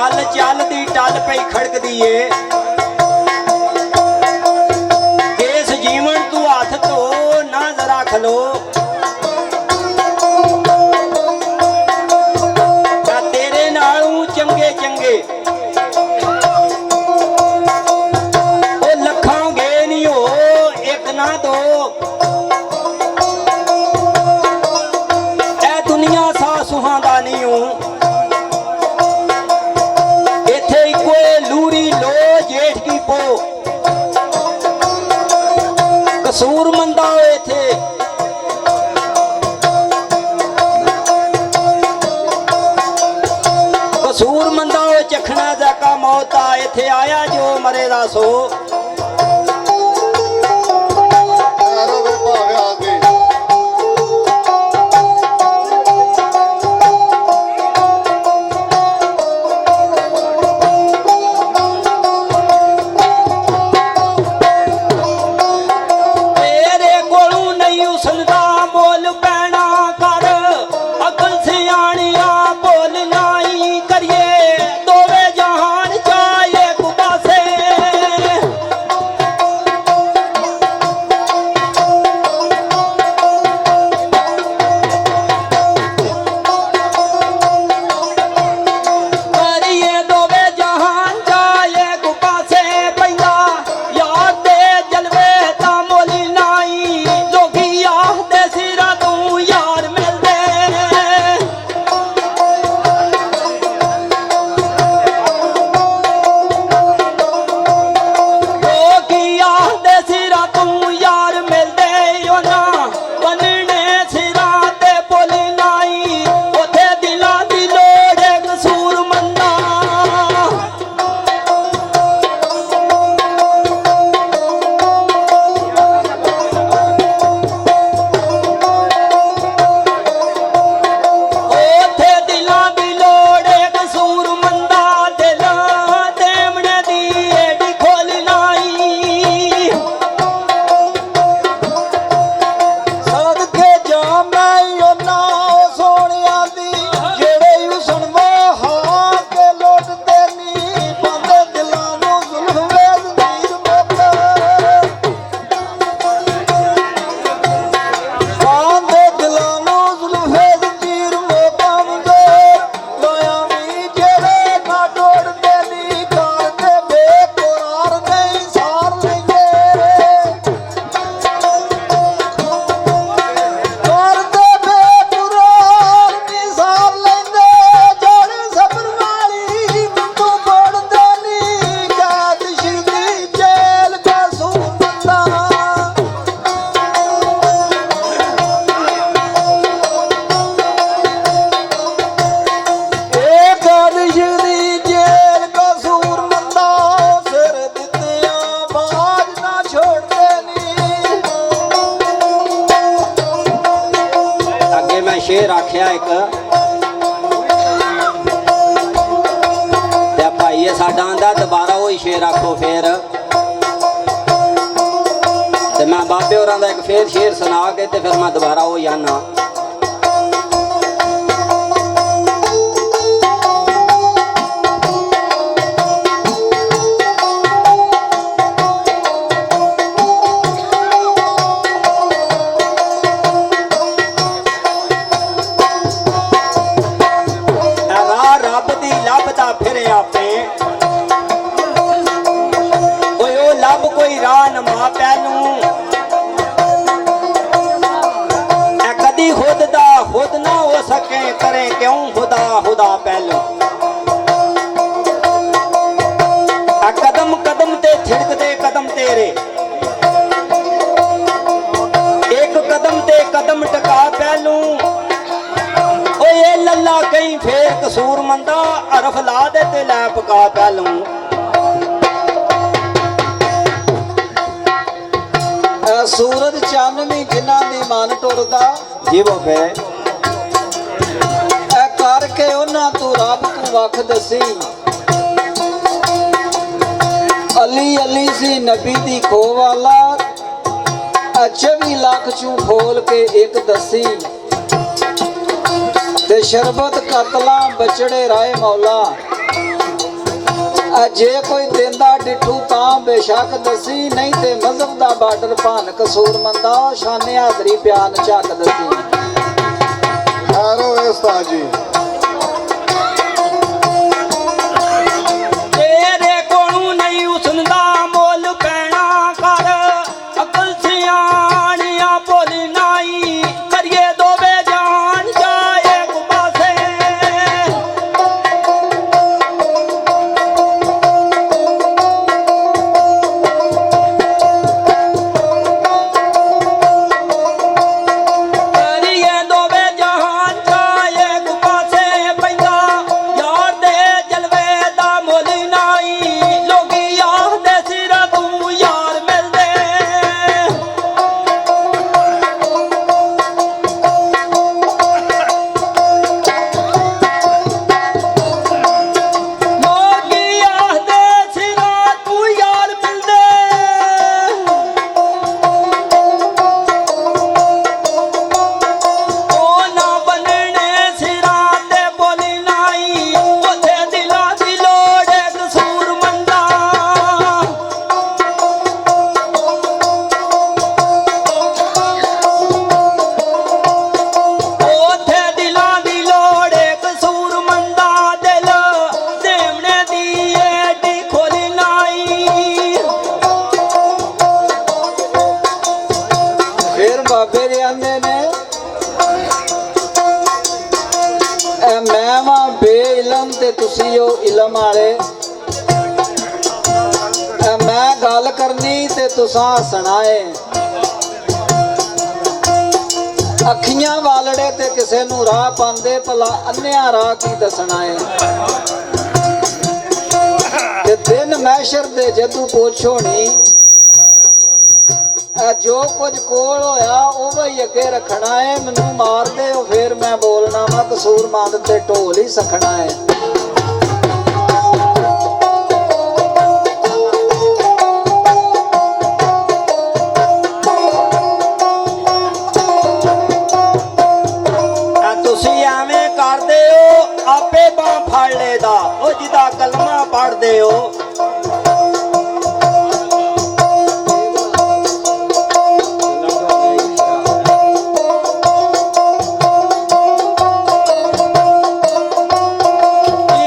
ਚੱਲ ਚੱਲਦੀ ਟੱਲ ਪਈ ਖੜਕਦੀ ਏ ਇਸ ਜੀਵਨ ਤੂੰ ਹੱਥ ਧੋ ਨਾ ਜ਼ਰਾ ਖਲੋ ਤੇਰੇ ਨਾਲੋਂ ਚੰਗੇ ਚੰਗੇ ਉਹ ਲੱਖਾਂ ਗਏ ਨਹੀਂ ਹੋ ਇੱਕ ਨਾ ਦੋ ਇਹ ਦੁਨੀਆ ਸਾਸੂਹਾਂ ਦਾ ਨਹੀਂ ਹੂੰ कसूर मंदा हुए थे कसूर मंदा हुए चखना जाका मौता इथे आया जो मरेदा सो शेर आख्या एक भाई साडा आंदा दोबारा वही शेर आखो फिर मैं बाबे होरां दा एक फिर शेर सुना के फिर मैं दोबारा वही आना खुद ना हो सके करें क्यों खुदा खुदा पहलू कदम कदम ते थिड़कदे कदम तेरे एक कदम ते कदम टका पहलू ओ ये लल्ला कहीं फेर कसूर मंदा अरफ ला दे ते लै पका पहलू सूरज चांदनी जिन्हां दी मन टुरदा जी बाबे करके उन्हां तू रब तू वख दसी अली अली सी नबी दी खो वाला 24 लाख चू खोल के एक दसी ते शरबत कतला बचड़े राय मौला ਜੇ ਕੋਈ ਦਿੰਦਾ ਡਿੱਠੂ ਤਾਂ ਬੇਸ਼ੱਕ ਦਸੀ, ਨਹੀਂ ਤੇ ਮਜ਼ਹਬ ਦਾ ਬਾਰਡਰ ਭਾਨ ਕਸੂਰ ਮੰਦਾ, ਸ਼ਾਨੇ ਹਾਜ਼ਰੀ ਬਿਆਨ ਝੱਕ ਦਸੀ। ਠਹਿਰੋ ਉਸਤਾਦ ਜੀ। ਤੇਰੇ ਕੋਲੋਂ ਨਹੀਂ ਹੁਸਨ ਦਾ ਮੁੱਲ ਪੈਣਾ, ਕਰ ਅਕਲ ਸਿਆਣਿਆ ਭੁੱਲ ਨਾਈ, ਕਰੀਏ ਦੋਵੇਂ ਜਾਨ ਜਾਏ ਇੱਕ ਪਾਸੇ। ਕਰੀਏ ਦੋਵੇਂ ਜਹਾਨ ਜਾਏ ਇੱਕ ਪਾਸੇ, ਪੈਂਦਾ ਯਾਰ ਦੇ ਜਲਵੇ ਦਾ ਮੁੱਲ ਨਾਈ, ਲੋਕੀ ਆਖਦੇ ਸਿਰ ਤੂੰ ਯਾਰ ਮਿਲਦੇ। ਲੋਕੀ ਆਖਦੇ ਸਿਰ ਤੂੰ ਯਾਰ ਮਿਲਦੇ। ਉਹ ਨਾ ਬਣਨੇ ਸਿਰਾਂ ਤੇ ਬੋਲੀ ਨਾਈ, ਉੱਥੇ ਦਿਲਾਂ ਦੀ ਲੋੜ ਏ ਕਸੂਰ ਮੰਦਾ। ਉੱਥੇ ਦਿਲਾਂ ਦੀ ਲੋੜ ਏ ਕਸੂਰ ਮੰਦਾ, ਦਿਲ ਦੇਵਣੇ ਦੀ ਏਡੀ ਖੋਲੀ ਨਾਈ। ਫਿਰ ਬਾਬੇ ਦੇ ਆਂਦੇ ਨੇ ਐ ਮੈਂ ਵਾਂ ਬੇਇਲਮ ਤੇ ਤੁਸੀਂ ਉਹ ਇਲਮ ਵਾਲੇ, ਐ ਮੈਂ ਗੱਲ ਕਰਨੀ ਤੇ ਤੁਸਾਂ ਹੱਸਣਾ ਏ। ਅੱਖੀਆਂ ਵਾਲੜੇ ਤੇ ਕਿਸੇ ਨੂੰ ਰਾਹ ਪਾਉਂਦੇ, ਭਲਾ ਅੰਨਿਆਂ ਰਾਹ ਕੀ ਦੱਸਣਾ ਏ। ਤੇ ਦਿਨ ਮਹਿਸ਼ਰ ਦੇ ਜਦੋਂ ਪੁੱਛੋਣੀ, ਜੋ ਕੁਝ ਕੋਲ ਹੋਇਆ ਉਹ ਹੀ ਅੱਗੇ ਰੱਖਣਾ ਏ। ਮੈਨੂੰ ਮਾਰ ਦੇ ਉਹ ਫੇਰ ਮੈਂ ਬੋਲਣਾ ਵਾ, ਕਸੂਰ ਮੰਦ ਤੇ ਢੋਲ ਹੀ ਸਖਣਾ ਏ। ਤੁਸੀਂ ਐਵੇਂ ਕਰਦੇ ਹੋ, ਆਪੇ ਬਾਂਹ ਫੜ ਲੇਦਾ ਉਹ ਜਿਹਦਾ ਕਲਮਾ ਪੜਦੇ ਹੋ।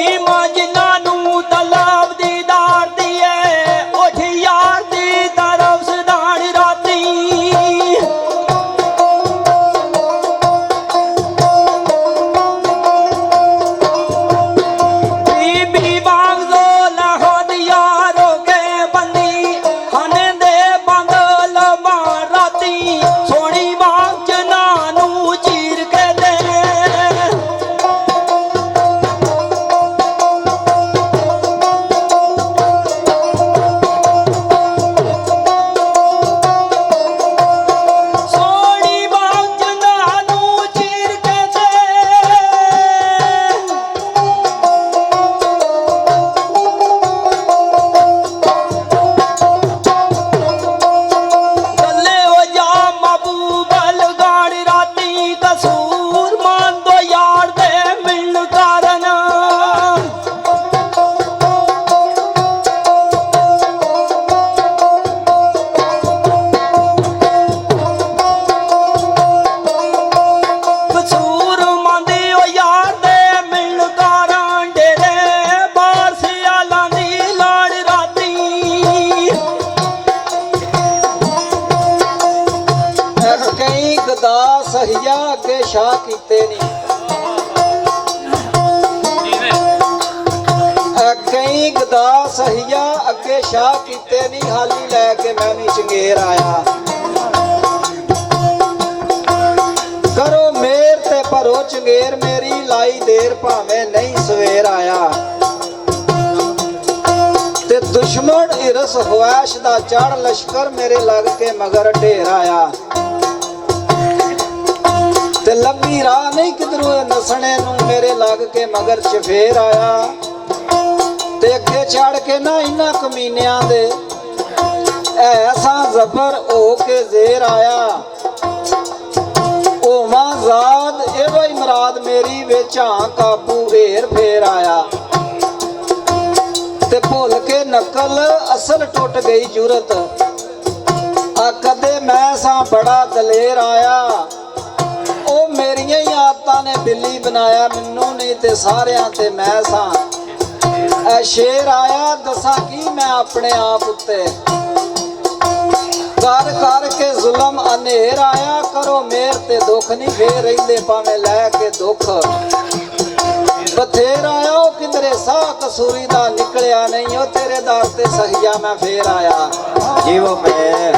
ਈਮਾਂ ਜਿਨ੍ਹਾਂ ਨੂੰ ਤਲਬ ਦੀਦਾਰ ਦੀ ਏ, ਉਹ ਯਾਰ ਦੀ ਤਰਫ ਸਦਾਨ ਰਾਤੀ। ਬੀਬੀ ਵਾਂਗ ਜ਼ੋਲਾ ਹੋ ਦਿਆ ਰੋਗੇ ਬੰਦੀ, ਖਾਨੇ ਦੇ ਬੰਗਲ ਮਾਰ ਰਾਤੀ, ਸੋਹਣੀ ਵਾਂਗ ਜਨਾਂ ਨੂੰ ਚੀਰ ਕੇ ਦੇ। ਸੋਹਣੀ ਵਾਂਗ ਜਨਾਂ ਨੂੰ ਚੀਰ ਕੇ ਦੇ। ਗੱਲੇ ਹੋ ਜਾ ਮਬੂਬਲ ਗਾੜ ਰਾਤੀ, ਕਸੂਰ ਮੰਦੋ ਯਾਰ ਦੇ ਮਿਲਣ ਕਾਰਨ। ਕਸੂਰ ਮੰਦੀ ਉਹ ਯਾਰ ਦੇ ਮਿਲਣ ਕਾਰਨ, ਡੇਰੇ ਬਾਹਰ ਸਿਆਲਾਂ ਦੀ ਲਾੜ ਰਾਤੀ। ਕਈ ਗਦਾ ਸਹੀਆ ਅੱਗੇ ਸ਼ਾਹ ਕੀਤੇ ਨਹੀਂ, ਕਈ ਗਦਾ ਸਹੀਆ ਅੱਗੇ ਸ਼ਾਹ ਕੀਤੇ ਨਹੀਂ, ਹਾਲੀ ਲੈ ਕੇ ਮੈਂ ਵੀ ਚੰਗੇਰ ਆਇਆ। ਕਰੋ ਮੇਰ ਤੇ ਭਰੋ ਚੰਗੇਰ ਮੇਰੀ, ਲਾਈ ਦੇਰ ਭਾਵੇਂ ਨਹੀਂ ਸਵੇਰ ਆਇਆ। ਤੇ ਦੁਸ਼ਮਣ ਇਰਸ ਖਵਾਇਸ਼ ਦਾ ਚੜ ਲਸ਼ਕਰ, ਮੇਰੇ ਲੱਗ ਕੇ ਮਗਰ ਢੇਰ ਆਇਆ। ਤੇ ਲੰਮੀ ਰਾਹ ਨਹੀਂ ਕਿਧਰੋਂ ਨਸਣੇ ਨੂੰ, ਮੇਰੇ ਲੱਗ ਕੇ ਮਗਰ ਚਫੇਰ ਆਇਆ। ਤੇ ਅੱਗੇ ਚੜ ਕੇ ਨਾ ਇਹਨਾਂ ਕਮੀਨਿਆਂ ਦੇ ਐਸਾ ਜ਼ਬਰ ਹੋ ਕੇ ਜ਼ੇਰ ਆਇਆ। ਉਹ ਜ਼ਾਦ ਇਹੋ ਹੀ ਮਰਾਦ ਮੇਰੀ, ਵਿੱਚ ਆਂ ਕਾਬੂ ਢੇਰ ਫੇਰ ਆਇਆ। ਤੇ ਨਕਲ ਅਸਲ ਟੁੱਟ ਗਈ ਜੁਰਤ। ਆ ਕਦੇ ਮੈਂ ਸਾਂ ਬੜਾ ਦਲੇਰ ਆਇਆ, ਉਹ ਮੇਰੀਆਂ ਹੀ ਆਦਤਾਂ ਨੇ ਬਿੱਲੀ ਬਣਾਇਆ ਮੈਨੂੰ, ਨਹੀਂ ਤੇ ਸਾਰਿਆਂ ਤੇ ਮੈਂ ਸਾਂ ਐ ਸ਼ੇਰ ਆਇਆ। ਦੱਸਾਂ ਕੀ ਮੈਂ ਆਪਣੇ ਆਪ ਉੱਤੇ, ਕਰ ਕਰਕੇ ਜ਼ੁਲਮ ਹਨੇਰ ਆਇਆ। ਕਰੋ ਮੇਰ ਤੇ ਦੁੱਖ ਨਹੀਂ, ਫੇਰ ਰਹਿੰਦੇ ਭਾਵੇਂ ਲੈ ਕੇ ਦੁੱਖ। ਬਥੇਰ ਆਇਆ ਉਹ ਕਿਧਰੇ ਸਾਹ ਕਸੂਰੀ ਦਾ ਨਿਕਲਿਆ ਨਹੀਂ, ਉਹ ਤੇਰੇ ਦਰ ਤੇ ਸਹੀਆ ਮੈਂ ਫੇਰ ਆਇਆ। ਜੀਵੋ ਮੈਂ